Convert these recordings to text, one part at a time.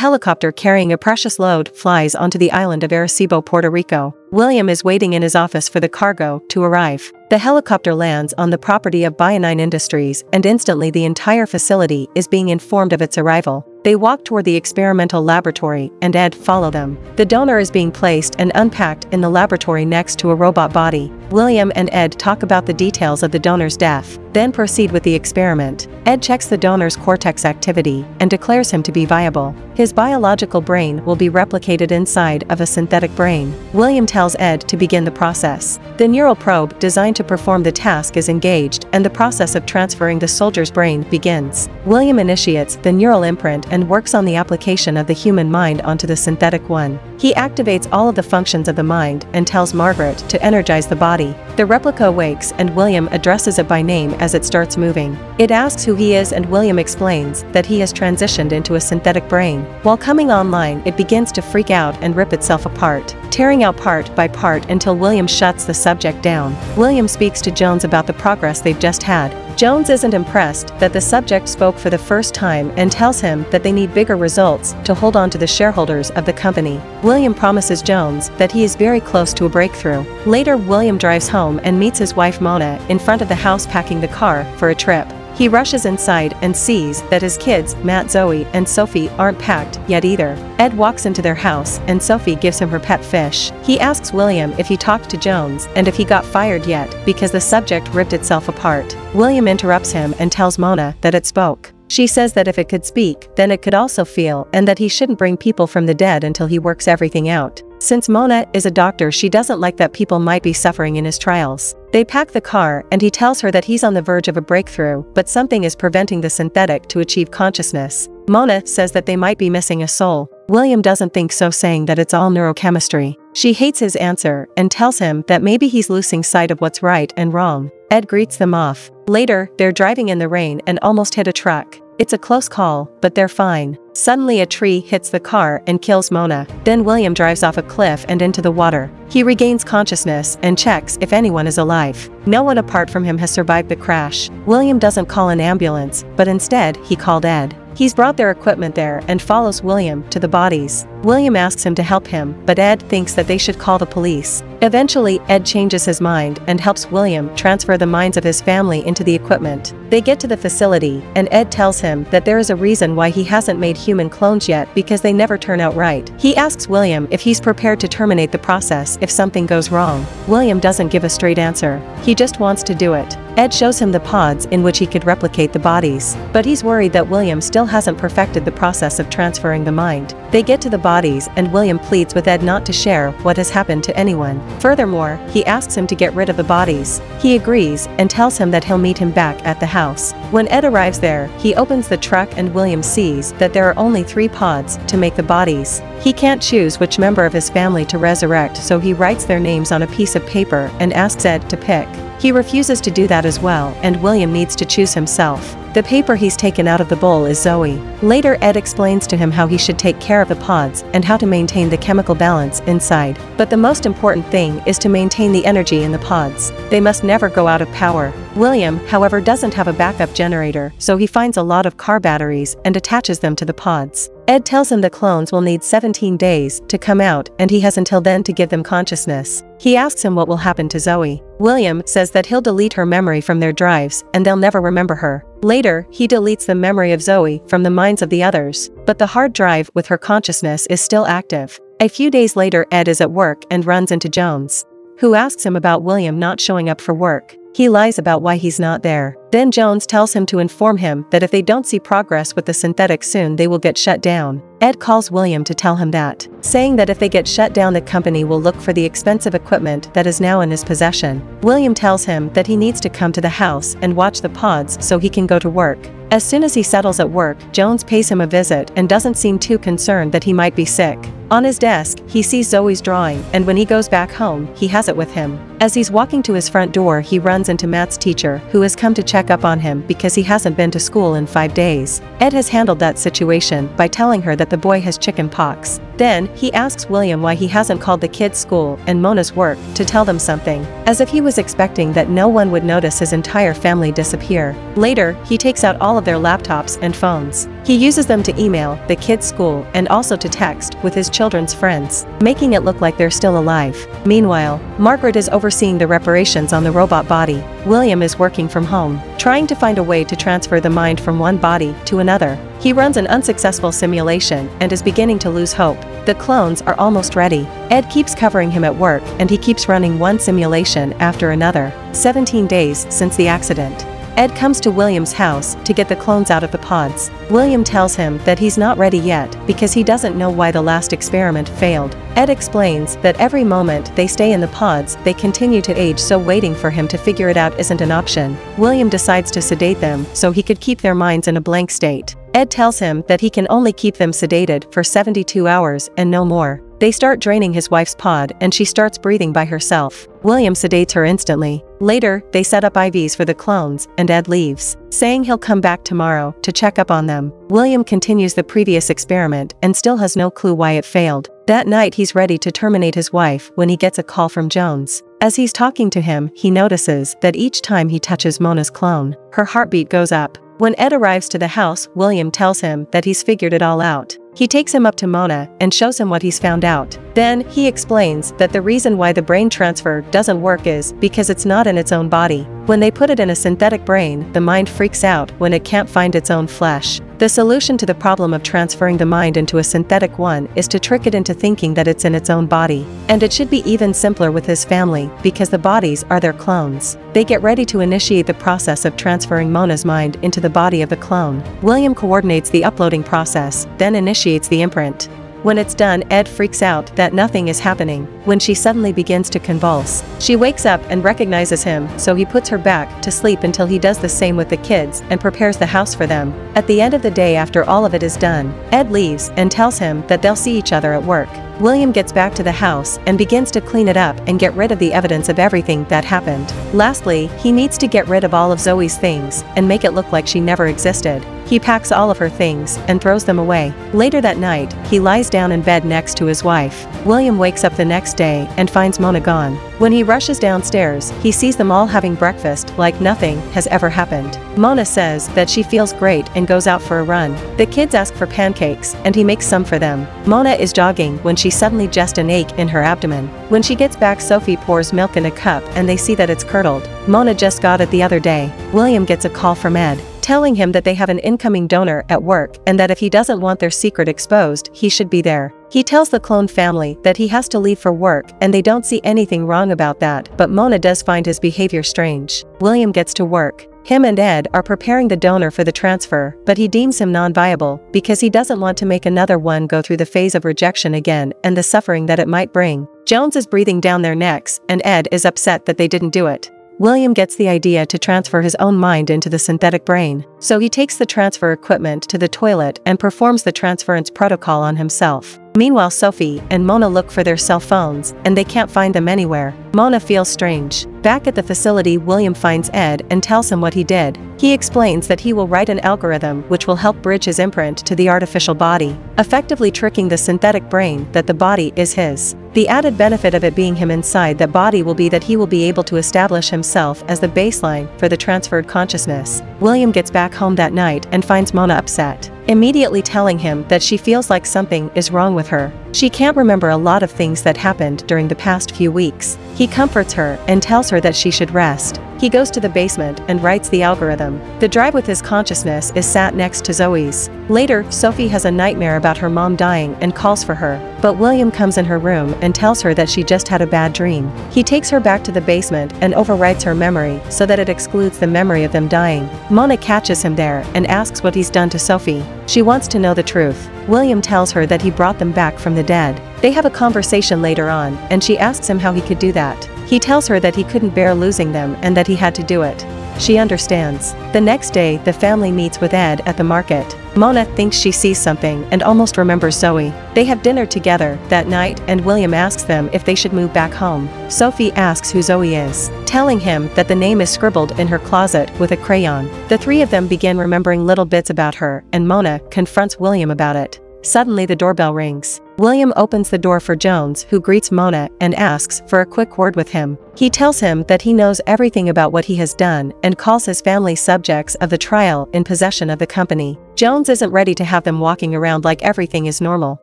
helicopter carrying a precious load flies onto the island of Arecibo, Puerto Rico. William is waiting in his office for the cargo to arrive. The helicopter lands on the property of Bioethics Industries, and instantly the entire facility is being informed of its arrival. They walk toward the experimental laboratory, and Ed follows them. The donor is being placed and unpacked in the laboratory next to a robot body. William and Ed talk about the details of the donor's death, then proceed with the experiment. Ed checks the donor's cortex activity and declares him to be viable. His biological brain will be replicated inside of a synthetic brain. William tells Ed to begin the process. The neural probe designed to perform the task is engaged, and the process of transferring the soldier's brain begins. William initiates the neural imprint and works on the application of the human mind onto the synthetic one. He activates all of the functions of the mind and tells Margaret to energize the body. The replica awakes and William addresses it by name as it starts moving. It asks who he is and William explains that he has transitioned into a synthetic brain. While coming online, it begins to freak out and rip itself apart, tearing out part by part until William shuts the subject down. William speaks to Jones about the progress they've just had. Jones isn't impressed that the subject spoke for the first time and tells him that they need bigger results to hold on to the shareholders of the company. William promises Jones that he is very close to a breakthrough. Later, William drives home and meets his wife Mona in front of the house packing the car for a trip. He rushes inside and sees that his kids, Matt, Zoe, and Sophie, aren't packed yet either. Ed walks into their house and Sophie gives him her pet fish. He asks William if he talked to Jones and if he got fired yet because the subject ripped itself apart. William interrupts him and tells Mona that it spoke. She says that if it could speak, then it could also feel, and that he shouldn't bring people from the dead until he works everything out. Since Mona is a doctor, she doesn't like that people might be suffering in his trials. They pack the car and he tells her that he's on the verge of a breakthrough, but something is preventing the synthetic to achieve consciousness. Mona says that they might be missing a soul. William doesn't think so, saying that it's all neurochemistry. She hates his answer and tells him that maybe he's losing sight of what's right and wrong. Ed greets them off. Later, they're driving in the rain and almost hit a truck. It's a close call, but they're fine. Suddenly a tree hits the car and kills Mona. Then William drives off a cliff and into the water. He regains consciousness and checks if anyone is alive. No one apart from him has survived the crash. William doesn't call an ambulance, but instead he called Ed. He's brought their equipment there and follows William to the bodies. William asks him to help him, but Ed thinks that they should call the police. Eventually, Ed changes his mind and helps William transfer the minds of his family into the equipment. They get to the facility, and Ed tells him that there is a reason why he hasn't made human clones yet, because they never turn out right. He asks William if he's prepared to terminate the process if something goes wrong. William doesn't give a straight answer. He just wants to do it. Ed shows him the pods in which he could replicate the bodies, but he's worried that William still hasn't perfected the process of transferring the mind. They get to the bodies and William pleads with Ed not to share what has happened to anyone. Furthermore, he asks him to get rid of the bodies. He agrees and tells him that he'll meet him back at the house. When Ed arrives there, he opens the truck and William sees that there are only 3 pods to make the bodies. He can't choose which member of his family to resurrect, so he writes their names on a piece of paper and asks Ed to pick. He refuses to do that as well, and William needs to choose himself. The paper he's taken out of the bowl is Zoe. Later, Ed explains to him how he should take care of the pods and how to maintain the chemical balance inside. But the most important thing is to maintain the energy in the pods. They must never go out of power. William, however, doesn't have a backup generator, so he finds a lot of car batteries and attaches them to the pods. Ed tells him the clones will need 17 days to come out, and he has until then to give them consciousness. He asks him what will happen to Zoe. William says that he'll delete her memory from their drives and they'll never remember her. Later, he deletes the memory of Zoe from the minds of the others, but the hard drive with her consciousness is still active. A few days later, Ed is at work and runs into Jones, who asks him about William not showing up for work. He lies about why he's not there. Then Jones tells him to inform him that if they don't see progress with the synthetic soon, they will get shut down. Ed calls William to tell him that, saying that if they get shut down, the company will look for the expensive equipment that is now in his possession. William tells him that he needs to come to the house and watch the pods so he can go to work. As soon as he settles at work, Jones pays him a visit and doesn't seem too concerned that he might be sick. On his desk, he sees Zoe's drawing, and when he goes back home, he has it with him. As he's walking to his front door, he runs into Matt's teacher, who has come to check up on him because he hasn't been to school in 5 days. Ed has handled that situation by telling her that the boy has chicken pox. Then, he asks William why he hasn't called the kids' school and Mona's work to tell them something, as if he was expecting that no one would notice his entire family disappear. Later, he takes out all of their laptops and phones. He uses them to email the kids' school and also to text with his children's friends, making it look like they're still alive. Meanwhile, Margaret is overseeing the reparations on the robot body. William is working from home, trying to find a way to transfer the mind from one body to another. He runs an unsuccessful simulation and is beginning to lose hope. The clones are almost ready. Ed keeps covering him at work and he keeps running one simulation after another. 17 days since the accident. Ed comes to William's house to get the clones out of the pods. William tells him that he's not ready yet because he doesn't know why the last experiment failed. Ed explains that every moment they stay in the pods they continue to age, so waiting for him to figure it out isn't an option. William decides to sedate them so he could keep their minds in a blank state. Ed tells him that he can only keep them sedated for 72 hours and no more. They start draining his wife's pod and she starts breathing by herself. William sedates her instantly. Later, they set up IVs for the clones and Ed leaves, saying he'll come back tomorrow to check up on them. William continues the previous experiment and still has no clue why it failed. That night he's ready to terminate his wife when he gets a call from Jones. As he's talking to him, he notices that each time he touches Mona's clone, her heartbeat goes up. When Ed arrives to the house, William tells him that he's figured it all out. He takes him up to Mona and shows him what he's found out. Then, he explains that the reason why the brain transfer doesn't work is because it's not in its own body. When they put it in a synthetic brain, the mind freaks out when it can't find its own flesh. The solution to the problem of transferring the mind into a synthetic one is to trick it into thinking that it's in its own body. And it should be even simpler with his family, because the bodies are their clones. They get ready to initiate the process of transferring Mona's mind into the body of the clone. William coordinates the uploading process, then initiates the imprint. When it's done, Ed freaks out that nothing is happening, when she suddenly begins to convulse. She wakes up and recognizes him, so he puts her back to sleep until he does the same with the kids and prepares the house for them. At the end of the day, after all of it is done, Ed leaves and tells him that they'll see each other at work. William gets back to the house and begins to clean it up and get rid of the evidence of everything that happened. Lastly, he needs to get rid of all of Zoe's things and make it look like she never existed. He packs all of her things and throws them away. Later that night, he lies down in bed next to his wife. William wakes up the next day and finds Mona gone. When he rushes downstairs, he sees them all having breakfast like nothing has ever happened. Mona says that she feels great and goes out for a run. The kids ask for pancakes and he makes some for them. Mona is jogging when she suddenly just an ache in her abdomen. When she gets back, Sophie pours milk in a cup and they see that it's curdled. Mona just got it the other day. William gets a call from Ed, telling him that they have an incoming donor at work and that if he doesn't want their secret exposed, he should be there. He tells the clone family that he has to leave for work and they don't see anything wrong about that, but Mona does find his behavior strange. William gets to work. Him and Ed are preparing the donor for the transfer, but he deems him non-viable because he doesn't want to make another one go through the phase of rejection again and the suffering that it might bring. Jones is breathing down their necks and Ed is upset that they didn't do it. William gets the idea to transfer his own mind into the synthetic brain, so he takes the transfer equipment to the toilet and performs the transference protocol on himself. Meanwhile, Sophie and Mona look for their cell phones and they can't find them anywhere. Mona feels strange. Back at the facility, William finds Ed and tells him what he did. He explains that he will write an algorithm which will help bridge his imprint to the artificial body, effectively tricking the synthetic brain that the body is his. The added benefit of it being him inside that body will be that he will be able to establish himself as the baseline for the transferred consciousness. William gets back home that night and finds Mona upset, immediately telling him that she feels like something is wrong with her. She can't remember a lot of things that happened during the past few weeks. He comforts her and tells her that she should rest. He goes to the basement and writes the algorithm. The drive with his consciousness is sat next to Zoe's. Later, Sophie has a nightmare about her mom dying and calls for her, but William comes in her room and tells her that she just had a bad dream. He takes her back to the basement and overwrites her memory so that it excludes the memory of them dying. Mona catches him there and asks what he's done to Sophie. She wants to know the truth. William tells her that he brought them back from the dead. They have a conversation later on, and she asks him how he could do that. He tells her that he couldn't bear losing them and that he had to do it. She understands. The next day, the family meets with Ed at the market. Mona thinks she sees something and almost remembers Zoe. They have dinner together that night and William asks them if they should move back home. Sophie asks who Zoe is, telling him that the name is scribbled in her closet with a crayon. The three of them begin remembering little bits about her and Mona confronts William about it. Suddenly the doorbell rings. William opens the door for Jones, who greets Mona and asks for a quick word with him. He tells him that he knows everything about what he has done and calls his family subjects of the trial in possession of the company. Jones isn't ready to have them walking around like everything is normal,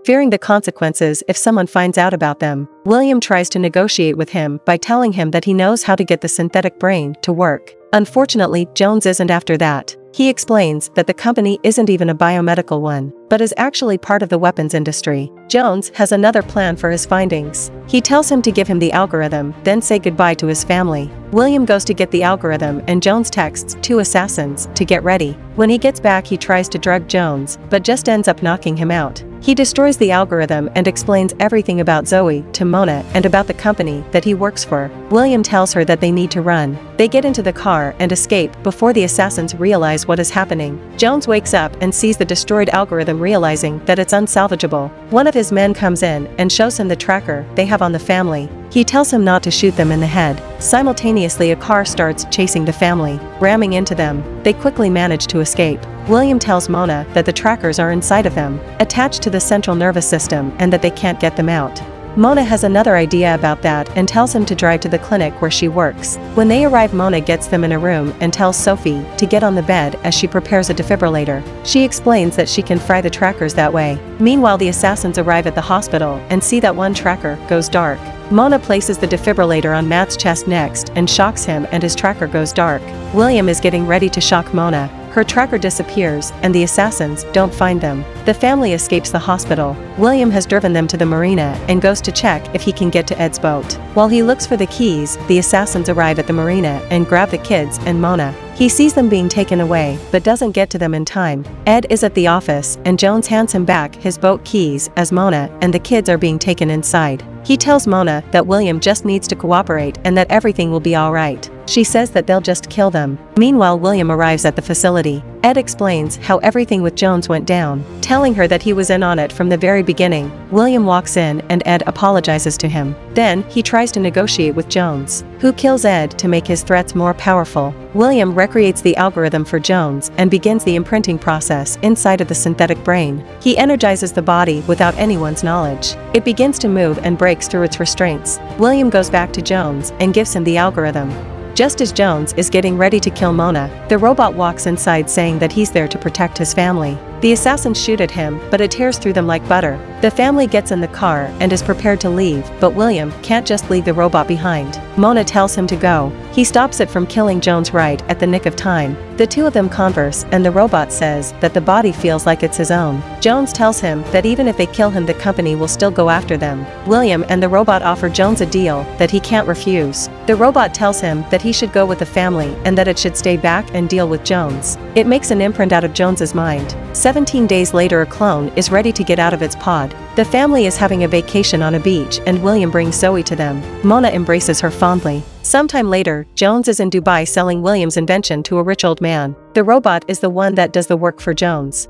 fearing the consequences if someone finds out about them. William tries to negotiate with him by telling him that he knows how to get the synthetic brain to work. Unfortunately, Jones isn't after that. He explains that the company isn't even a biomedical one, but is actually part of the weapons industry. Jones has another plan for his findings. He tells him to give him the algorithm, then say goodbye to his family. William goes to get the algorithm and Jones texts 2 assassins to get ready. When he gets back, he tries to drug Jones, but just ends up knocking him out. He destroys the algorithm and explains everything about Zoe to Mona and about the company that he works for. William tells her that they need to run. They get into the car and escape before the assassins realize what is happening. Jones wakes up and sees the destroyed algorithm, realizing that it's unsalvageable. One of his men comes in and shows him the tracker they have on the family. He tells him not to shoot them in the head. Simultaneously, a car starts chasing the family, ramming into them. They quickly manage to escape. William tells Mona that the trackers are inside of them, attached to the central nervous system, and that they can't get them out. Mona has another idea about that and tells him to drive to the clinic where she works. When they arrive, Mona gets them in a room and tells Sophie to get on the bed as she prepares a defibrillator. She explains that she can fry the trackers that way. Meanwhile, the assassins arrive at the hospital and see that one tracker goes dark. Mona places the defibrillator on Matt's chest next and shocks him, and his tracker goes dark. William is getting ready to shock Mona. Her tracker disappears and the assassins don't find them. The family escapes the hospital. William has driven them to the marina and goes to check if he can get to Ed's boat. While he looks for the keys, the assassins arrive at the marina and grab the kids and Mona. He sees them being taken away, but doesn't get to them in time. Ed is at the office and Jones hands him back his boat keys as Mona and the kids are being taken inside. He tells Mona that William just needs to cooperate and that everything will be alright. She says that they'll just kill them. Meanwhile, William arrives at the facility. Ed explains how everything with Jones went down, telling her that he was in on it from the very beginning. William walks in and Ed apologizes to him. Then, he tries to negotiate with Jones, who kills Ed to make his threats more powerful. William recreates the algorithm for Jones and begins the imprinting process inside of the synthetic brain. He energizes the body without anyone's knowledge. It begins to move and breaks through its restraints. William goes back to Jones and gives him the algorithm. Just as Jones is getting ready to kill Mona, the robot walks inside saying that he's there to protect his family. The assassins shoot at him, but it tears through them like butter. The family gets in the car and is prepared to leave, but William can't just leave the robot behind. Mona tells him to go. He stops it from killing Jones right at the nick of time. The two of them converse and the robot says that the body feels like it's his own. Jones tells him that even if they kill him, the company will still go after them. William and the robot offer Jones a deal that he can't refuse. The robot tells him that he should go with the family and that it should stay back and deal with Jones. It makes an imprint out of Jones's mind. 17 days later, a clone is ready to get out of its pod. The family is having a vacation on a beach and William brings Zoe to them. Mona embraces her fondly. Sometime later, Jones is in Dubai selling William's invention to a rich old man. The robot is the one that does the work for Jones.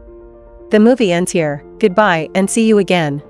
The movie ends here. Goodbye and see you again.